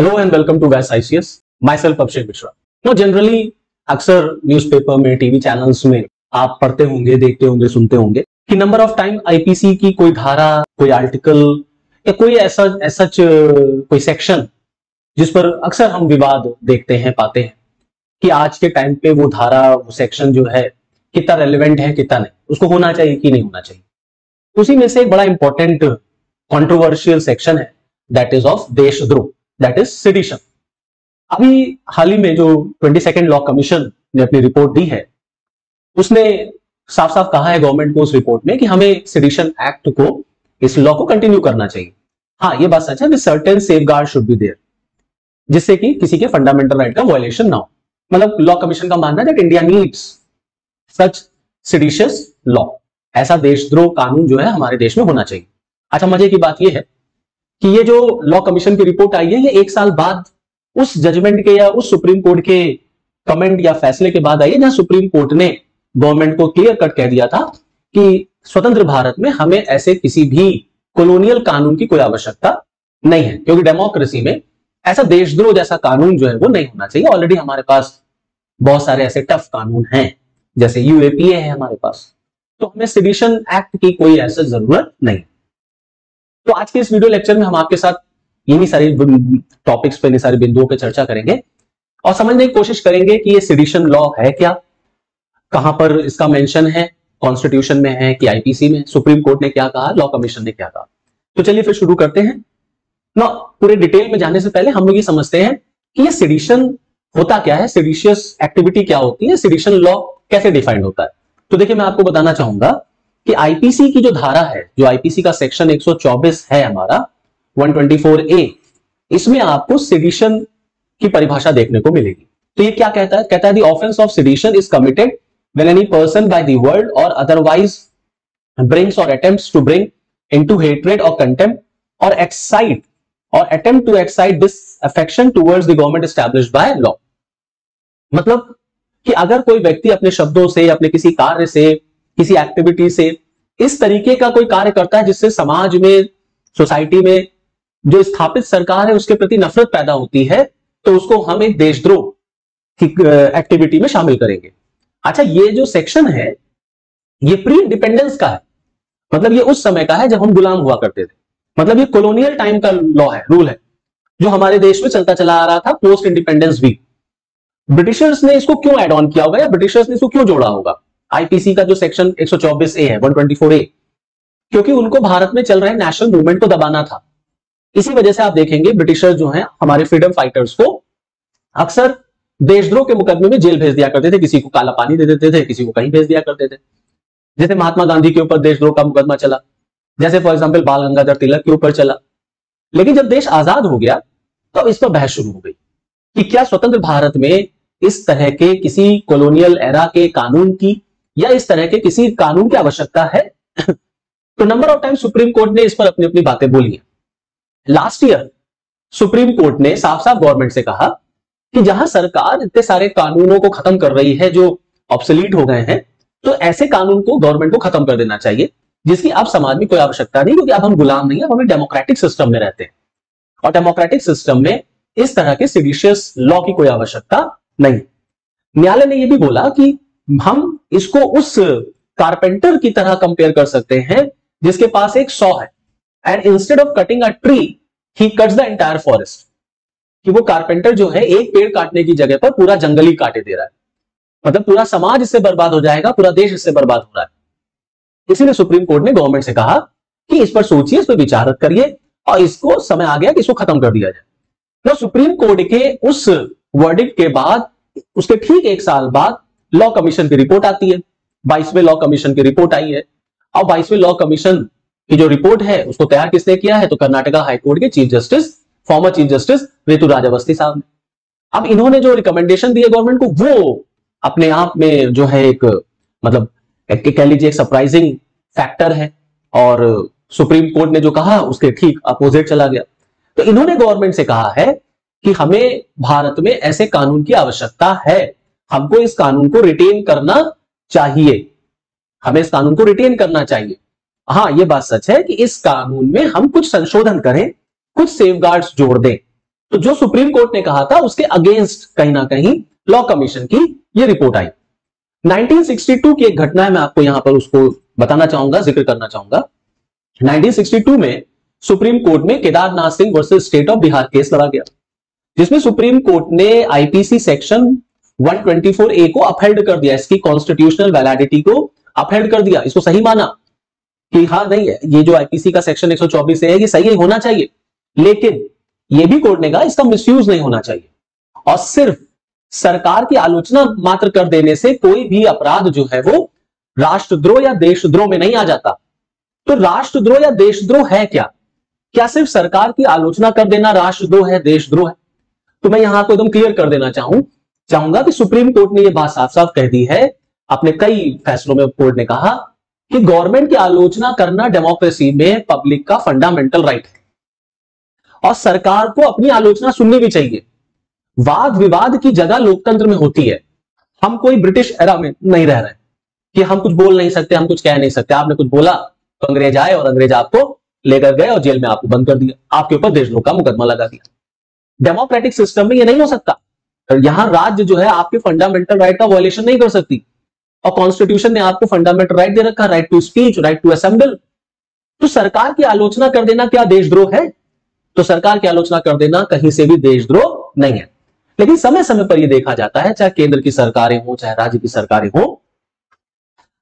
Hello and welcome to वैस ICS. Myself Abhishek Mishra. No generally अक्सर newspaper में, TV channels में आप पढ़ते होंगे, देखते होंगे, सुनते होंगे कि नंबर ऑफ टाइम आईपीसी की कोई धारा, कोई आर्टिकल या कोई ऐसा कोई सेक्शन जिस पर अक्सर हम विवाद देखते हैं, पाते हैं कि आज के टाइम पे वो धारा, वो सेक्शन जो है कितना रेलिवेंट है, कितना नहीं, उसको होना चाहिए कि नहीं होना चाहिए। उसी में से एक बड़ा इंपॉर्टेंट कंट्रोवर्शियल सेक्शन है, दैट इज ऑफ देशद्रोह, दैट इज सेडिशन। अभी हाल ही में जो 22nd लॉ कमीशन ने अपनी रिपोर्ट दी है, उसने साफ साफ कहा है गवर्नमेंट को उस रिपोर्ट में कि हमें सेडिशन एक्ट को, इस लॉ को कंटिन्यू करना चाहिए। हाँ, ये बात सच है, certain safeguard should be there, जिससे कि किसी के फंडामेंटल राइट का वायलेशन ना हो। मतलब लॉ कमीशन का मानना है that India needs such seditious law, ऐसा देशद्रोह कानून जो है हमारे देश में होना चाहिए। अच्छा, मजे की बात यह है कि ये जो लॉ कमीशन की रिपोर्ट आई है, ये एक साल बाद उस जजमेंट के या उस सुप्रीम कोर्ट के कमेंट या फैसले के बाद आई है, जहां सुप्रीम कोर्ट ने गवर्नमेंट को क्लियर कट कह दिया था कि स्वतंत्र भारत में हमें ऐसे किसी भी कॉलोनियल कानून की कोई आवश्यकता नहीं है, क्योंकि डेमोक्रेसी में ऐसा देशद्रोह जैसा कानून जो है वो नहीं होना चाहिए। ऑलरेडी हमारे पास बहुत सारे ऐसे टफ कानून हैं, जैसे यूएपीए है हमारे पास, तो हमें सेडिशन एक्ट की कोई ऐसी जरूरत नहीं। तो आज के इस वीडियो लेक्चर में हम आपके साथ इन्हीं सारी टॉपिक्स पे, इन्हीं सारे बिंदुओं पे चर्चा करेंगे और समझने की कोशिश करेंगे कि ये सेडिशन लॉ है क्या, कहां पर इसका मेंशन है, कॉन्स्टिट्यूशन में है कि आईपीसी में, सुप्रीम कोर्ट ने क्या कहा, लॉ कमीशन ने क्या कहा। तो चलिए फिर शुरू करते हैं ना। पूरे डिटेल में जाने से पहले हम लोग ये समझते हैं कि ये सेडिशन होता क्या है, सेडिशियस एक्टिविटी क्या होती है, सेडिशन लॉ कैसे डिफाइंड होता है। तो देखिए, मैं आपको बताना चाहूंगा कि आईपीसी की जो धारा है, जो आईपीसी का सेक्शन 124 है हमारा 124A, इसमें आपको सेडिशन की परिभाषा देखने को मिलेगी। तो ये क्या कहता है? कहता है the offence of sedition is committed when any person by the word or otherwise brings or attempts to bring into hatred or contempt or excite or attempt to excite disaffection towards the government established by law. मतलब कि अगर कोई व्यक्ति अपने शब्दों से, अपने किसी कार्य से, किसी एक्टिविटी से इस तरीके का कोई कार्य करता है जिससे समाज में, सोसाइटी में जो स्थापित सरकार है उसके प्रति नफरत पैदा होती है, तो उसको हम एक देशद्रोह की एक्टिविटी में शामिल करेंगे। अच्छा, ये जो सेक्शन है ये प्री इंडिपेंडेंस का है, मतलब ये उस समय का है जब हम गुलाम हुआ करते थे। मतलब ये कॉलोनियल टाइम का लॉ है, रूल है, जो हमारे देश में चलता चला आ रहा था पोस्ट इंडिपेंडेंस भी। ब्रिटिशर्स ने इसको क्यों एड ऑन किया होगा या ब्रिटिशर्स ने इसको क्यों जोड़ा होगा, आईपीसी का जो सेक्शन 124A है, 124A, क्योंकि उनको भारत में चल रहे नेशनल मूवमेंट को दबाना था। इसी वजह से आप देखेंगे ब्रिटिशर्स जो हैं हमारे फ्रीडम फाइटर्स को अक्सर देशद्रोह के मुकदमे में जेल भेज दिया करते थे, किसी को काला पानी दे देते थे, किसी को कहीं भेज दिया करते थे। जैसे महात्मा गांधी के ऊपर देशद्रोह का मुकदमा चला, जैसे फॉर एग्जाम्पल बाल गंगाधर तिलक के ऊपर चला। लेकिन जब देश आजाद हो गया तो इस पर बहस शुरू हो गई कि क्या स्वतंत्र भारत में इस तरह के किसी कॉलोनियल एरा के कानून की या इस तरह के किसी कानून की आवश्यकता है। तो number of time supreme court ने इस पर अपनी अपनी बातें बोली हैं। लास्ट ईयर सुप्रीम कोर्ट ने साफ साफ गवर्नमेंट से कहा कि जहां सरकार इतने सारे कानूनों को खत्म कर रही है जो ऑब्सोलीट हो गए हैं, तो ऐसे कानून को गवर्नमेंट को खत्म कर देना चाहिए जिसकी अब समाज में कोई आवश्यकता नहीं, क्योंकि अब हम गुलाम नहीं है, अब हम डेमोक्रेटिक सिस्टम में रहते हैं और डेमोक्रेटिक सिस्टम में इस तरह के सेडिशियस लॉ की कोई आवश्यकता नहीं। न्यायालय ने यह भी बोला कि हम इसको उस कारपेंटर की तरह कंपेयर कर सकते हैं जिसके पास एक सॉ है, and instead of cutting a tree he cuts the entire forest. कि वो कारपेंटर जो है एक पेड़ काटने की जगह पर पूरा जंगल ही काटे दे रहा है, मतलब पूरा समाज इससे बर्बाद हो जाएगा, पूरा देश इससे बर्बाद हो रहा है। इसीलिए सुप्रीम कोर्ट ने गवर्नमेंट से कहा कि इस पर सोचिए, इस पर विचार करिए और इसको समय आ गया कि इसको खत्म कर दिया जाए। तो सुप्रीम कोर्ट के उस वर्डिक्ट के बाद, उसके ठीक एक साल बाद लॉ कमीशन की रिपोर्ट आती है। 22वें लॉ कमीशन की रिपोर्ट आई है और 22वें लॉ कमीशन की जो रिपोर्ट है उसको तैयार किसने किया है, तो कर्नाटका हाईकोर्ट के chief justice, former chief justice Rituraj Awasthi साहब ने। अब इन्होंने जो रिकमेंडेशन दी है गवर्नमेंट को, वो अपने आप में जो है एक, मतलब कह लीजिए एक सरप्राइजिंग फैक्टर है, और सुप्रीम कोर्ट ने जो कहा उसके ठीक अपोजिट चला गया। तो इन्होंने गवर्नमेंट से कहा है कि हमें भारत में ऐसे कानून की आवश्यकता है, हमको इस कानून को रिटेन करना चाहिए, हमें इस कानून को रिटेन करना चाहिए। हाँ, यह बात सच है कि इस कानून में हम कुछ संशोधन करें, कुछ सेफगार्ड्स जोड़ दें, तो जो सुप्रीम कोर्ट ने कहा था उसके अगेंस्ट कहीं ना कहीं लॉ कमीशन की ये रिपोर्ट आई। 1962 की एक घटना है, मैं आपको यहां पर उसको बताना चाहूंगा, जिक्र करना चाहूंगा। 1962 में सुप्रीम कोर्ट में Kedarnath Singh versus state of Bihar case लड़ा गया, जिसमें सुप्रीम कोर्ट ने आईपीसी सेक्शन 124A को अपहेल्ड कर दिया, इसकी कॉन्स्टिट्यूशनल वैलिडिटी को अपहेल्ड कर दिया, इसको सही माना कि हाँ नहीं है, ये जो आईपीसी का सेक्शन 124 है ये सही होना चाहिए, लेकिन ये भी कोर्ट ने कहा इसका मिसयूज नहीं होना चाहिए। और सिर्फ सरकार की आलोचना मात्र कर देने से कोई भी अपराध जो है वो राष्ट्रद्रोह या देशद्रोह में नहीं आ जाता। तो राष्ट्रद्रोह या देशद्रोह है क्या? क्या सिर्फ सरकार की आलोचना कर देना राष्ट्रद्रोह है, देशद्रोह है? तो मैं यहां को एकदम क्लियर कर देना चाहूंगा कि सुप्रीम कोर्ट ने यह बात साफ साफ कह दी है, अपने कई फैसलों में कोर्ट ने कहा कि गवर्नमेंट की आलोचना करना डेमोक्रेसी में पब्लिक का फंडामेंटल राइट है और सरकार को अपनी आलोचना सुननी भी चाहिए। वाद विवाद की जगह लोकतंत्र में होती है। हम कोई ब्रिटिश एरा में नहीं रह रहे कि हम कुछ बोल नहीं सकते, हम कुछ कह नहीं सकते। आपने कुछ बोला तो अंग्रेज आए और अंग्रेज आपको लेकर गए और जेल में आपको बंद कर दिया, आपके ऊपर देशद्रोह का मुकदमा लगा दिया। डेमोक्रेटिक सिस्टम में यह नहीं हो सकता। यहां राज्य जो है आपके फंडामेंटल राइट का वायलेशन नहीं कर सकती, और कॉन्स्टिट्यूशन ने आपको फंडामेंटल राइट दे रखा, right to speech, right to assemble. तो सरकार की आलोचना कर देना क्या देशद्रोह है? तो सरकार की आलोचना कर देना कहीं से भी देशद्रोह नहीं है। लेकिन समय समय पर यह देखा जाता है, चाहे केंद्र की सरकारें हो चाहे राज्य की सरकारें हो,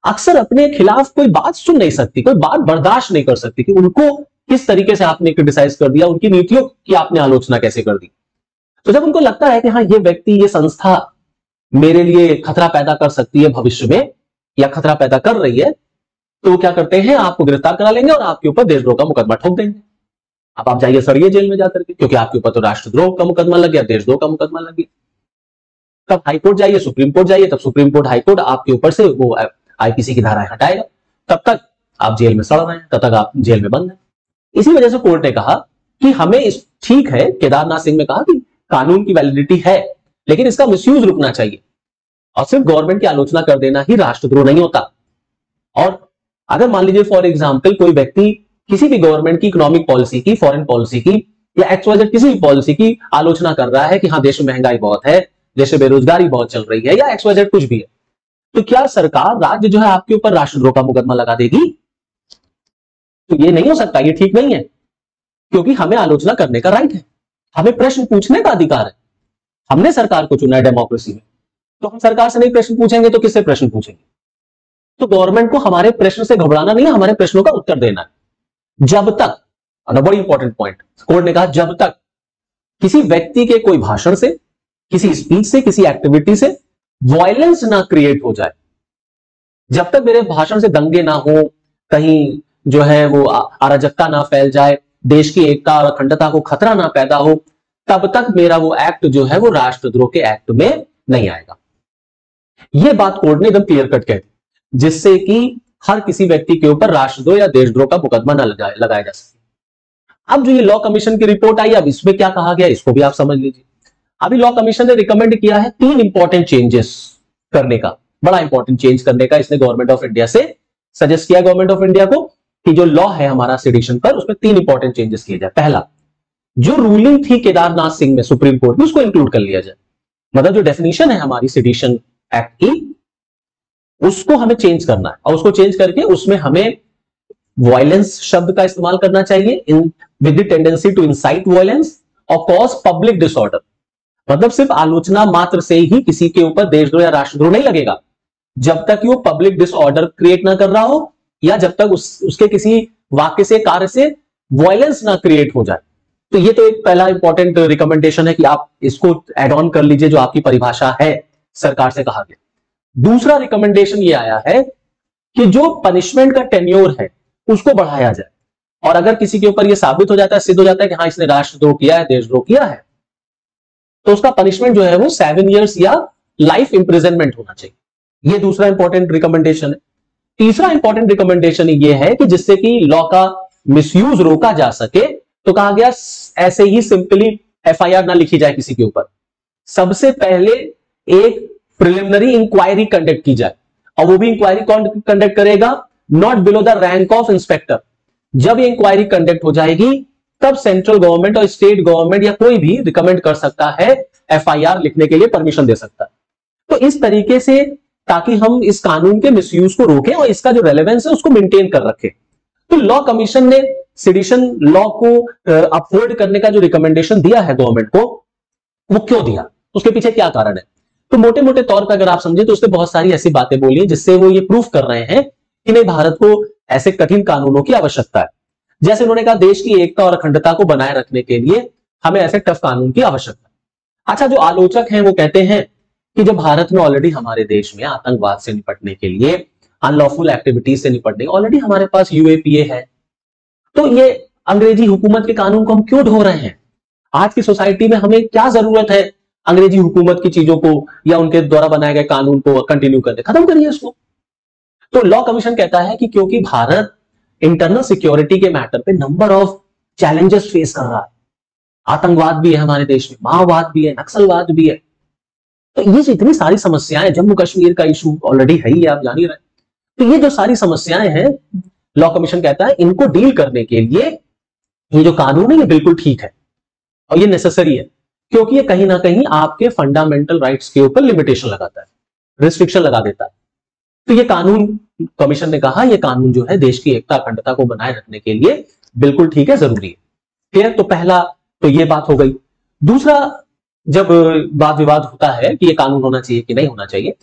अक्सर अपने खिलाफ कोई बात सुन नहीं सकती, कोई बात बर्दाश्त नहीं कर सकती कि उनको किस तरीके से आपने क्रिटिसाइज कर दिया, उनकी नीतियों की आपने आलोचना कैसे कर दी। तो जब उनको लगता है कि हाँ ये व्यक्ति, ये संस्था मेरे लिए खतरा पैदा कर सकती है भविष्य में, या खतरा पैदा कर रही है, तो क्या करते हैं, आपको गिरफ्तार करा लेंगे और आपके ऊपर देशद्रोह का मुकदमा ठोक देंगे। अब आप जाइए सड़िए जेल में जाकर के, क्योंकि आपके ऊपर तो राष्ट्रद्रोह का मुकदमा लग गया, देशद्रोह का मुकदमा लग गया। तब हाईकोर्ट जाइए, सुप्रीम कोर्ट जाइए, तब सुप्रीम कोर्ट हाईकोर्ट आपके ऊपर से वो आईपीसी की धाराएं हटाएगा। तब तक आप जेल में सड़ रहे हैं, तब तक आप जेल में बंद हैं। इसी वजह से कोर्ट ने कहा कि हमें इस, ठीक है, केदारनाथ सिंह ने कहा कि कानून की वैलिडिटी है, लेकिन इसका मिसयूज रुकना चाहिए, और सिर्फ गवर्नमेंट की आलोचना कर देना ही राष्ट्रद्रोह नहीं होता। और अगर मान लीजिए फॉर एग्जांपल कोई व्यक्ति किसी भी गवर्नमेंट की इकोनॉमिक पॉलिसी की, फॉरेन पॉलिसी की, या एक्सवाइजेड किसी भी पॉलिसी की आलोचना कर रहा है कि हाँ देश में महंगाई बहुत है, देश में बेरोजगारी बहुत चल रही है, या एक्सवाइजेड कुछ भी है, तो क्या सरकार, राज्य जो है आपके ऊपर राष्ट्रद्रोह का मुकदमा लगा देगी? तो ये नहीं हो सकता, ये ठीक नहीं है, क्योंकि हमें आलोचना करने का राइट है, हमें प्रश्न पूछने का अधिकार है। हमने सरकार को चुना है डेमोक्रेसी में, तो हम सरकार से नहीं प्रश्न पूछेंगे तो किससे प्रश्न पूछेंगे? तो गवर्नमेंट को हमारे प्रश्न से घबराना नहीं है, हमारे प्रश्नों का उत्तर देना है। जब तक, बड़ी इंपॉर्टेंट पॉइंट, कोर्ट ने कहा जब तक किसी व्यक्ति के कोई भाषण से, किसी स्पीच से, किसी एक्टिविटी से वायलेंस ना क्रिएट हो जाए, जब तक मेरे भाषण से दंगे ना हो, कहीं जो है वो अराजकता ना फैल जाए, देश की एकता और अखंडता को खतरा ना पैदा हो, तब तक मेरा वो एक्ट जो है वो राष्ट्रद्रोह के एक्ट में नहीं आएगा। यह बात कोर्ट ने एकदम क्लियर कट कह दी, जिससे कि हर किसी व्यक्ति के ऊपर राष्ट्रद्रोह या देशद्रोह का मुकदमा ना लगाया जा सके। अब जो ये लॉ कमीशन की रिपोर्ट आई, अब इसमें क्या कहा गया इसको भी आप समझ लीजिए। अभी लॉ कमीशन ने रिकमेंड किया है 3 इंपॉर्टेंट चेंजेस करने का, बड़ा इंपॉर्टेंट चेंज करने का इसने गवर्नमेंट ऑफ इंडिया से सजेस्ट किया, गवर्नमेंट ऑफ इंडिया को, कि जो लॉ है हमारा सेडिशन पर, उसमें 3 इंपॉर्टेंट चेंजेस किए जाए। पहला, जो रूलिंग थी केदारनाथ सिंह में सुप्रीम कोर्ट में, उसको इंक्लूड कर लिया जाए। मतलब जो डेफिनेशन है हमारी सेडिशन एक्ट की, उसको हमें चेंज करना है, और उसको चेंज करके उसमें हमें वायलेंस शब्द का इस्तेमाल करना चाहिए, in with the tendency to incite violence or cause public disorder. मतलब सिर्फ आलोचना मात्र से ही किसी के ऊपर देशद्रोह या राष्ट्रद्रोह नहीं लगेगा, जब तक वो पब्लिक डिसऑर्डर क्रिएट ना कर रहा हो, या जब तक उसके किसी वाक्य से, कार्य से वायलेंस ना क्रिएट हो जाए। तो ये तो एक पहला इंपॉर्टेंट रिकमेंडेशन है कि आप इसको एड ऑन कर लीजिए, जो आपकी परिभाषा है सरकार से कहा गया। दूसरा रिकमेंडेशन ये आया है कि जो पनिशमेंट का टेन्योर है उसको बढ़ाया जाए, और अगर किसी के ऊपर ये साबित हो जाता है, सिद्ध हो जाता है कि हाँ इसने राष्ट्रद्रोह किया है, देशद्रोह किया है, तो उसका पनिशमेंट जो है वो 7 years या लाइफ इंप्रिजनमेंट होना चाहिए। ये दूसरा इंपॉर्टेंट रिकमेंडेशन है। तीसरा इंपॉर्टेंट रिकमेंडेशन ये है कि जिससे कि लॉ का मिसयूज रोका जा सके, तो कहा गया ऐसे ही सिंपली एफआईआर ना लिखी जाए किसी के ऊपर, सबसे पहले एक प्रिलिमिनरी इंक्वायरी कंडक्ट की जाए, और वो भी इंक्वायरी कौन कंडक्ट करेगा? Not below the rank of inspector. जब ये इंक्वायरी कंडक्ट हो जाएगी तब सेंट्रल गवर्नमेंट और स्टेट गवर्नमेंट या कोई भी रिकमेंड कर सकता है, एफआईआर लिखने के लिए परमिशन दे सकता है। तो इस तरीके से ताकि हम इस कानून के मिसयूज को रोकें और इसका जो रेलेवेंस है उसको मेंटेन कर रखें। तो लॉ कमीशन ने सेडिशन लॉ को अपहोल्ड करने का जो रिकमेंडेशन दिया है गवर्नमेंट को, वो क्यों दिया, उसके पीछे क्या कारण है? तो मोटे मोटे तौर पर अगर आप समझे तो उसने बहुत सारी ऐसी बातें बोली जिससे वो ये प्रूफ कर रहे हैं कि नहीं, भारत को ऐसे कठिन कानूनों की आवश्यकता है। जैसे उन्होंने कहा, देश की एकता और अखंडता को बनाए रखने के लिए हमें ऐसे टफ कानून की आवश्यकता है। अच्छा, जो आलोचक हैं वो कहते हैं कि जब भारत में ऑलरेडी हमारे देश में आतंकवाद से निपटने के लिए, अनलॉफुल एक्टिविटीज से निपटने ऑलरेडी हमारे पास यूएपीए है, तो ये अंग्रेजी हुकूमत के कानून को हम क्यों ढो रहे हैं? आज की सोसाइटी में हमें क्या जरूरत है अंग्रेजी हुकूमत की चीजों को या उनके द्वारा बनाए गए कानून को कंटिन्यू करने? खत्म करिए इसको। तो लॉ कमीशन कहता है कि क्योंकि भारत इंटरनल सिक्योरिटी के मैटर पे नंबर ऑफ चैलेंजेस फेस कर रहा है, आतंकवाद भी है हमारे देश में, माओवाद भी है, नक्सलवाद भी है, तो ये जो इतनी सारी समस्याएं, जम्मू कश्मीर का इशू ऑलरेडी है ही, आप जान ही रहे, तो ये जो सारी समस्याएं हैं, लॉ कमीशन कहता है इनको डील करने के लिए ये जो कानून है ये बिल्कुल ठीक है और ये नेसेसरी है, क्योंकि ये कहीं ना कहीं आपके फंडामेंटल राइट्स के ऊपर लिमिटेशन लगाता है, रिस्ट्रिक्शन लगा देता है। तो ये कानून, कमीशन ने कहा, ये कानून जो है देश की एकता अखंडता को बनाए रखने के लिए बिल्कुल ठीक है, जरूरी है। ठीक, तो पहला तो ये बात हो गई। दूसरा, जब वाद विवाद होता है कि ये कानून होना चाहिए कि नहीं होना चाहिए,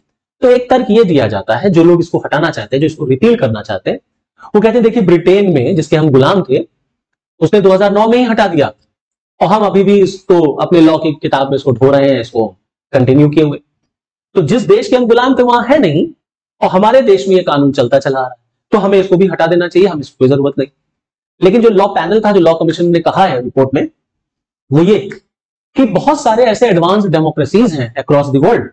तो एक तर्क ये दिया जाता है, जो लोग इसको हटाना चाहते हैं, जो इसको रिपील करना चाहते हैं, वो कहते हैं देखिए, ब्रिटेन में जिसके हम गुलाम थे उसने 2009 में ही हटा दिया और हम अभी भी इसको अपने लॉ की किताब में इसको ढो रहे हैं, इसको कंटिन्यू किए हुए। तो जिस देश के हम गुलाम थे वहां है नहीं और हमारे देश में ये कानून चलता चला आ रहा है, तो हमें इसको भी हटा देना चाहिए, हम इसको कोई जरूरत नहीं। लेकिन जो लॉ पैनल था, जो लॉ कमीशन ने कहा है रिपोर्ट में, वो ये कि बहुत सारे ऐसे एडवांस डेमोक्रेसीज हैं अक्रॉस द वर्ल्ड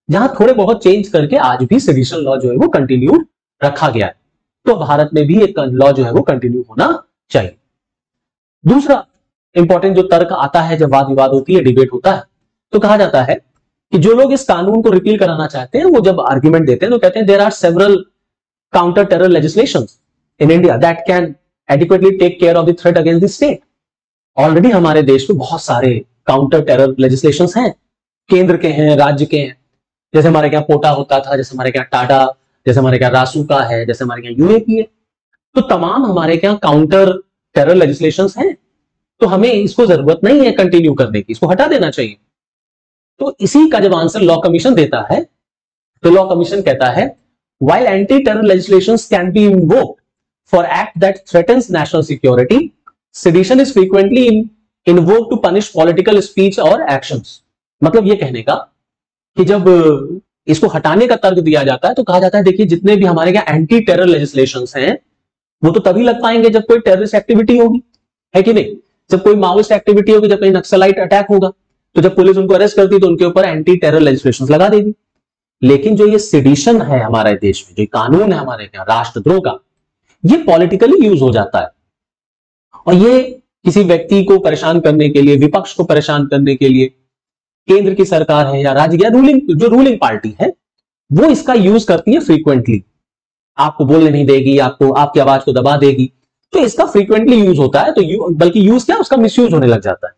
जहां थोड़े बहुत चेंज करके आज भी सेडिशन लॉ जो है वो कंटिन्यू रखा गया है, तो भारत में भी एक लॉ जो है वो कंटिन्यू होना चाहिए। दूसरा इंपॉर्टेंट जो तर्क आता है जब वाद विवाद होती है, डिबेट होता है, तो कहा जाता है कि जो लोग इस कानून को रिपील कराना चाहते हैं, वो जब आर्ग्यूमेंट देते हैं तो कहते हैं there are several counter terror legislations in India that can adequately take care of the threat against the state. Already हमारे देश में बहुत सारे काउंटर टेरर लेजिस्लेशंस हैं, केंद्र के हैं, राज्य के हैं, जैसे हमारे यहाँ पोटा होता था, जैसे हमारे यहाँ टाडा, जैसे हमारे यहाँ रासुका है, जैसे हमारे यहाँ यूएपी है, तो तमाम हमारे यहाँ काउंटर टेरर लेजिस्लेशंस हैं, तो हमें इसको जरूरत नहीं है कंटिन्यू करने की, इसको हटा देना चाहिए। तो इसी का जब आंसर लॉ कमीशन देता है, तो लॉ कमीशन कहता है while anti-terror legislations can be invoked for act that threatens national security, sedition is frequently invoked to punish political speech or actions। मतलब ये कहने का कि जब इसको हटाने का तर्क दिया जाता है तो कहा जाता है देखिए, जितने भी हमारे यहाँ एंटी टेरर लेजिस्लेशंस हैं वो तो तभी लग पाएंगे जब कोई टेररिस्ट एक्टिविटी होगी, है कि नहीं? जब कोई माओइस्ट एक्टिविटी होगी, जब कहीं नक्सलाइट अटैक होगा, तो जब पुलिस उनको अरेस्ट करती तो उनके ऊपर एंटी टेरर लेजिस्लेशंस लगा देगी। लेकिन जो ये सेडिशन है हमारे देश में, जो कानून है हमारे यहाँ राष्ट्रद्रोह का, ये पॉलिटिकली यूज हो जाता है और ये किसी व्यक्ति को परेशान करने के लिए, विपक्ष को परेशान करने के लिए, केंद्र की सरकार है या राज्य या रूलिंग पार्टी है, वो इसका यूज करती है फ्रीक्वेंटली, आपको बोलने नहीं देगी, आपको आपकी आवाज को दबा देगी, तो इसका फ्रीक्वेंटली यूज होता है, तो बल्कि यूज क्या, उसका मिसयूज होने लग जाता है।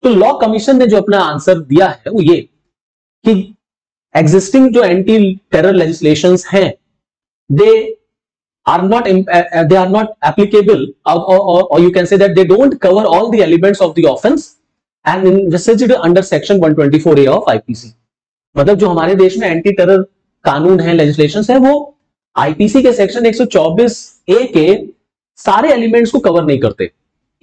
तो लॉ कमीशन ने जो अपना आंसर दिया है वो ये कि एग्जिस्टिंग जो एंटी टेरर लेजिस्लेशंस हैं, दे आर नॉट एप्लीकेबल, और you can say that they don't cover all the elements of the offence and investigated under section 124A of IPC. मतलब जो हमारे देश में एंटी टेरर कानून है, लेजिस्लेशंस है, वो आईपीसी के सेक्शन 124A के सारे एलिमेंट्स को कवर नहीं करते,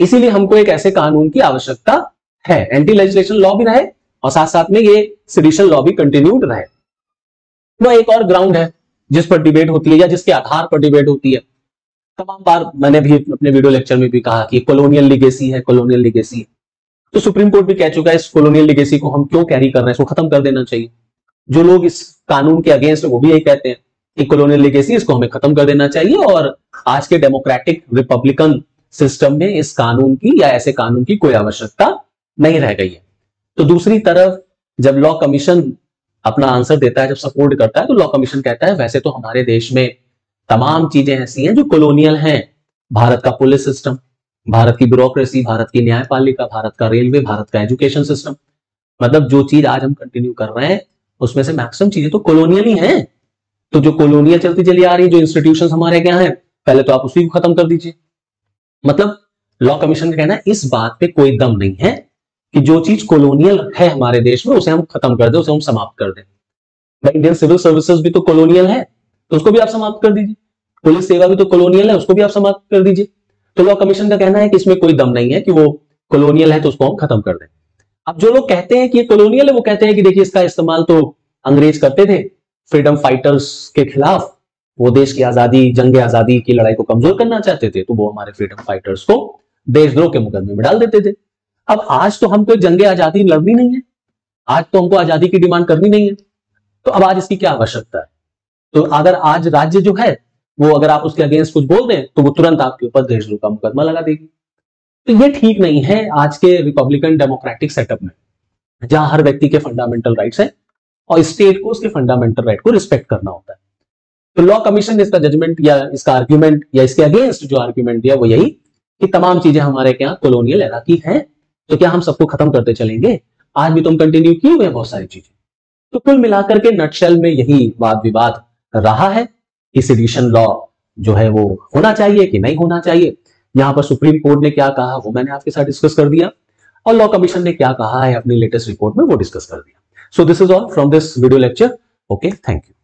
इसीलिए हमको एक ऐसे कानून की आवश्यकता है, एंटी लेजिस्लेशन लॉ भी रहे और साथ साथ में ये सेडिशन लॉ भी कंटिन्यूड रहे। वो एक और ग्राउंड है जिस पर डिबेट होती है या जिसके आधार पर डिबेट होती है। तमाम बार मैंने भी अपने वीडियो लेक्चर में भी कहा कि कॉलोनियल लीगेसी है, कॉलोनियल लीगेसी। तो सुप्रीम कोर्ट भी कह चुका है इस कॉलोनियल लीगेसी को हम क्यों कैरी कर रहे हैं, इसको खत्म कर देना चाहिए। जो लोग इस कानून के अगेंस्ट है वो भी यही कहते हैं कि कॉलोनियल लीगेसी, इसको हमें खत्म कर देना चाहिए और आज के डेमोक्रेटिक रिपब्लिकन सिस्टम में इस कानून की या ऐसे कानून की कोई आवश्यकता नहीं रह गई है। तो दूसरी तरफ जब लॉ कमीशन अपना आंसर देता है, जब सपोर्ट करता है, तो लॉ कमीशन कहता है वैसे तो हमारे देश में तमाम चीजें ऐसी हैं जो कॉलोनियल हैं। भारत का पुलिस सिस्टम, भारत की ब्यूरोक्रेसी, भारत की न्यायपालिका, भारत का रेलवे, भारत का एजुकेशन सिस्टम, मतलब जो चीज आज हम कंटिन्यू कर रहे हैं उसमें से मैक्सिमम चीजें तो कॉलोनियल ही हैं। तो जो कॉलोनियल चलती चली आ रही है, जो इंस्टीट्यूशंस हमारे क्या हैं, पहले तो आप उसी को खत्म कर दीजिए। मतलब लॉ कमीशन का कहना है इस बात पे कोई दम नहीं है कि जो चीज कॉलोनियल है हमारे देश में उसे हम खत्म कर दें, उसे हम समाप्त कर दें। भाई इंडियन सिविल सर्विसेज भी तो कॉलोनियल है, तो उसको भी आप समाप्त कर दीजिए। पुलिस सेवा भी तो कॉलोनियल है, उसको भी आप समाप्त कर दीजिए। तो लॉ कमीशन का कहना है कि इसमें कोई दम नहीं है कि वो कॉलोनियल है तो उसको हम खत्म कर दें। अब जो लोग कहते हैं कि ये कॉलोनियल है, वो कहते हैं कि देखिए इसका इस्तेमाल तो अंग्रेज करते थे फ्रीडम फाइटर्स के खिलाफ, वो देश की आजादी, जंग आजादी की लड़ाई को कमजोर करना चाहते थे, तो वो हमारे फ्रीडम फाइटर्स को देशद्रोह के मुकदमे में डाल देते थे। अब आज तो हमको जंग आजादी लड़नी नहीं है, आज तो हमको आजादी की डिमांड करनी नहीं है, तो अब आज इसकी क्या आवश्यकता है? तो अगर आज राज्य जो है वो अगर आप उसके अगेंस्ट कुछ बोल दें तो वो तुरंत आपके ऊपर देशद्रोह का मुकदमा लगा देगी। तो ये ठीक नहीं है आज के रिपब्लिकन डेमोक्रेटिक सेटअप में, जहां हर व्यक्ति के फंडामेंटल राइट्स हैं और स्टेट को उसके फंडामेंटल राइट को रिस्पेक्ट करना होता है। तो लॉ कमीशन ने इसका जजमेंट या इसका आर्ग्यूमेंट या इसके अगेंस्ट जो आर्ग्यूमेंट दिया वो यही कि तमाम चीजें हमारे क्या कॉलोनियल एरा की हैं, तो क्या हम सबको खत्म करते चलेंगे? आज भी तुम कंटिन्यू किए हुए बहुत सारी चीजें। तो कुल मिलाकर के नटशेल में यही वाद विवाद रहा है कि सेडिशन लॉ जो है वो होना चाहिए कि नहीं होना चाहिए। यहां पर सुप्रीम कोर्ट ने क्या कहा वो मैंने आपके साथ डिस्कस कर दिया, और लॉ कमीशन ने क्या कहा है अपनी लेटेस्ट रिपोर्ट में वो डिस्कस कर दिया। So this is all from this video lecture. Okay, thank you.